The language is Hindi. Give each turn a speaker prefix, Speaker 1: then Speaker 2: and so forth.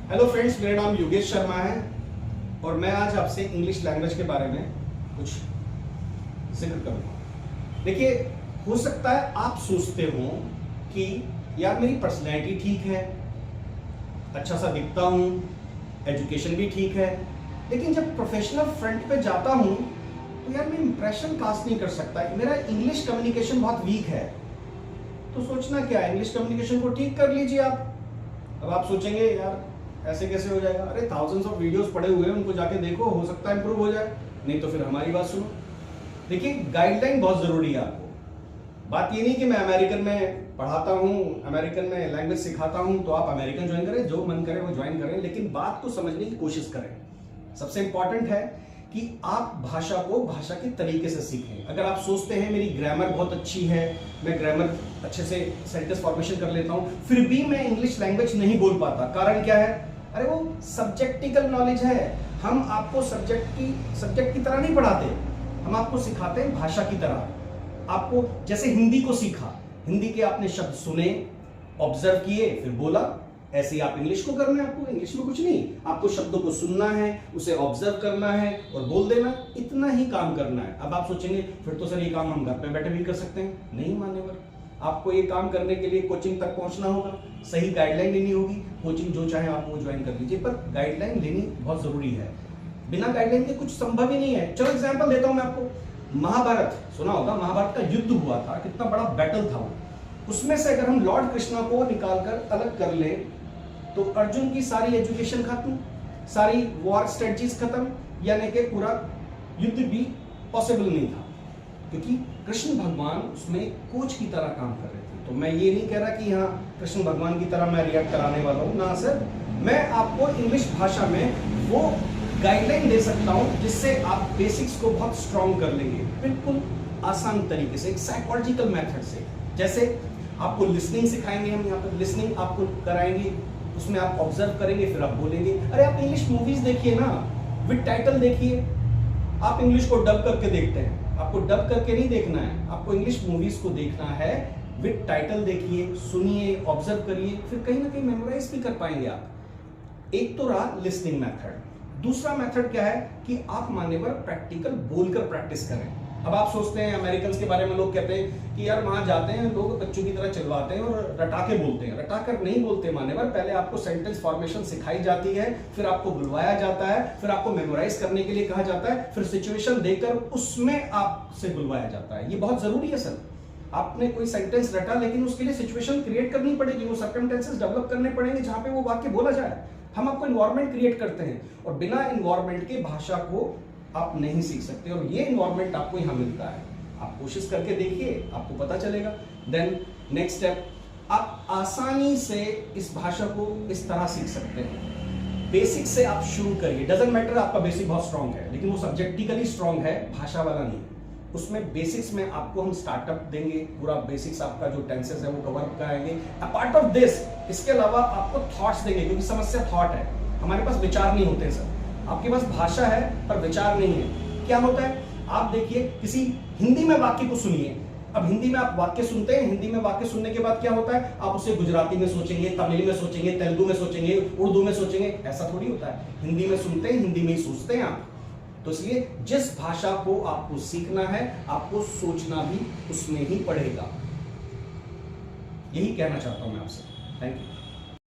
Speaker 1: हेलो फ्रेंड्स, मेरा नाम योगेश शर्मा है और मैं आज आपसे इंग्लिश लैंग्वेज के बारे में कुछ जिक्र करूंगा। देखिए, हो सकता है आप सोचते हो कि यार मेरी पर्सनैलिटी ठीक है, अच्छा सा दिखता हूं, एजुकेशन भी ठीक है, लेकिन जब प्रोफेशनल फ्रंट पे जाता हूं तो यार मैं इंप्रेशन कास्ट नहीं कर सकता, मेरा इंग्लिश कम्युनिकेशन बहुत वीक है। तो सोचना क्या है, इंग्लिश कम्युनिकेशन को ठीक कर लीजिए आप। अब आप सोचेंगे यार ऐसे कैसे हो जाएगा, अरे थाउजेंड्स ऑफ वीडियोस पड़े हुए हैं, उनको जाके देखो, हो सकता है इंप्रूव हो जाए, नहीं तो फिर हमारी बात सुनो। देखिए, गाइडलाइन बहुत जरूरी है आपको। बात ये नहीं कि मैं अमेरिकन में पढ़ाता हूं, अमेरिकन में लैंग्वेज सिखाता हूं तो आप अमेरिकन ज्वाइन करें, जो मन करे वो ज्वाइन करें, लेकिन बात को समझने की कोशिश करें। सबसे इंपॉर्टेंट है कि आप भाषा को भाषा के तरीके से सीखें। अगर आप सोचते हैं मेरी ग्रामर बहुत अच्छी है, मैं ग्रामर अच्छे से सेंटेंस फॉर्मेशन कर लेता हूं, फिर भी मैं इंग्लिश लैंग्वेज नहीं बोल पाता, कारण क्या है? अरे वो सब्जेक्टिकल नॉलेज है। हम आपको सब्जेक्ट की तरह नहीं पढ़ाते, हम आपको सिखाते हैं भाषा की तरह। आपको जैसे हिंदी को सीखा, हिंदी के आपने शब्द सुने, ऑब्जर्व किए, फिर बोला, ऐसे ही आप इंग्लिश को करना है। आपको इंग्लिश में कुछ नहीं, आपको शब्दों को सुनना है, उसे ऑब्जर्व करना है और बोल देना, इतना ही काम करना है। अब आप सोचेंगे फिर तो सर ये काम हम घर पे बैठे भी कर सकते हैं। नहीं मान्यवर, आपको ये काम करने के लिए कोचिंग तक पहुंचना होगा, सही गाइडलाइन लेनी होगी। कोचिंग जो चाहे आप वो ज्वाइन कर लीजिए, पर गाइडलाइन लेनी बहुत जरूरी है। बिना गाइडलाइन के कुछ संभव ही नहीं है। चलो एग्जाम्पल देता हूं मैं आपको। महाभारत सुना होगा, महाभारत का युद्ध हुआ था, कितना बड़ा बैटल था वो। उसमें से अगर हम लॉर्ड कृष्णा को निकालकर अलग कर ले तो अर्जुन की सारी एजुकेशन खत्म, सारी वॉर स्ट्रेटजीज खत्म, यानी कि पूरा युद्ध भी पॉसिबल नहीं था, क्योंकि कृष्ण भगवान उसमें कोच की तरह काम कर रहे थे। तो मैं ये नहीं कह रहा कि यहाँ कृष्ण भगवान की तरह मैं रिएक्ट कराने वाला हूँ ना सर, मैं आपको इंग्लिश भाषा में वो गाइडलाइन दे सकता हूँ जिससे आप बेसिक्स को बहुत स्ट्रॉन्ग कर लेंगे, बिल्कुल आसान तरीके से, एक साइकोलॉजिकल मेथड से। जैसे आपको लिसनिंग सिखाएंगे, हम यहाँ पर लिसनिंग आपको कराएंगे, उसमें आप ऑब्जर्व करेंगे, फिर आप बोलेंगे। अरे आप इंग्लिश मूवीज देखिए ना, विद टाइटल देखिए। आप इंग्लिश को डब करके देखते हैं, आपको डब करके नहीं देखना है, आपको इंग्लिश मूवीज को देखना है, विद टाइटल देखिए, सुनिए, ऑब्जर्व करिए, फिर कहीं ना कहीं मेमोराइज भी कर पाएंगे आप। एक तो रहा लिसनिंग मेथड। दूसरा मेथड क्या है कि आप मान्यवर प्रैक्टिकल बोलकर प्रैक्टिस करें। अब आप सोचते हैं अमेरिकन के बारे में, लोग कहते हैं कि यार वहां जाते हैं लोग बच्चों की तरह चिल्लाते हैं और रटा के बोलते हैं। रटा कर नहीं बोलते मान्यवर, पहले आपको सेंटेंस फॉर्मेशन सिखाई जाती है, फिर आपको बुलवाया जाता है, फिर आपको मेमोराइज करने के लिए कहा जाता है, फिर सिचुएशन देकर उसमें आपसे बुलवाया जाता है। ये बहुत जरूरी है सर। आपने कोई सेंटेंस रटा, लेकिन उसके लिए सिचुएशन क्रिएट करनी पड़ेगी, वो सर्कमस्टेंसेस डेवलप करने पड़ेंगे जहां पे वो वाक्य बोला जाए। हम आपको एनवायरमेंट क्रिएट करते हैं और बिना एनवायरमेंट के भाषा को आप नहीं सीख सकते, और ये एनवायरमेंट आपको यहां मिलता है। आप कोशिश करके देखिए, आपको पता चलेगा। देन नेक्स्ट स्टेप, आप आसानी से इस भाषा को इस तरह सीख सकते हैं। बेसिक से आप शुरू करिए। डजंट मैटर आपका बेसिक बहुत स्ट्रांग है, लेकिन वो सब्जेक्टिकली स्ट्रांग है, भाषा वाला नहीं। उसमें बेसिक्स में आपको हम स्टार्टअप देंगे, पूरा बेसिक्स आपका जो टेंसेस है वो कवर कराएंगे। अपार्ट ऑफ दिस, इसके अलावा आपको थॉट्स देंगे, क्योंकि समस्या थॉट है, हमारे पास विचार नहीं होते सर। आपके पास भाषा है पर विचार नहीं है। क्या होता है, आप देखिए, किसी हिंदी में वाक्य को सुनिए। अब हिंदी में आप वाक्य सुनते हैं, हिंदी में वाक्य सुनने के बाद क्या होता है, आप उसे गुजराती में सोचेंगे, तमिल में सोचेंगे, तेलुगु में सोचेंगे, उर्दू में सोचेंगे। ऐसा थोड़ी होता है। हिंदी में सुनते हैं, हिंदी में ही सोचते हैं आप। तो इसलिए जिस भाषा को आपको सीखना है, आपको सोचना भी उसमें ही पड़ेगा। यही कहना चाहता हूं मैं आपसे। Thank you.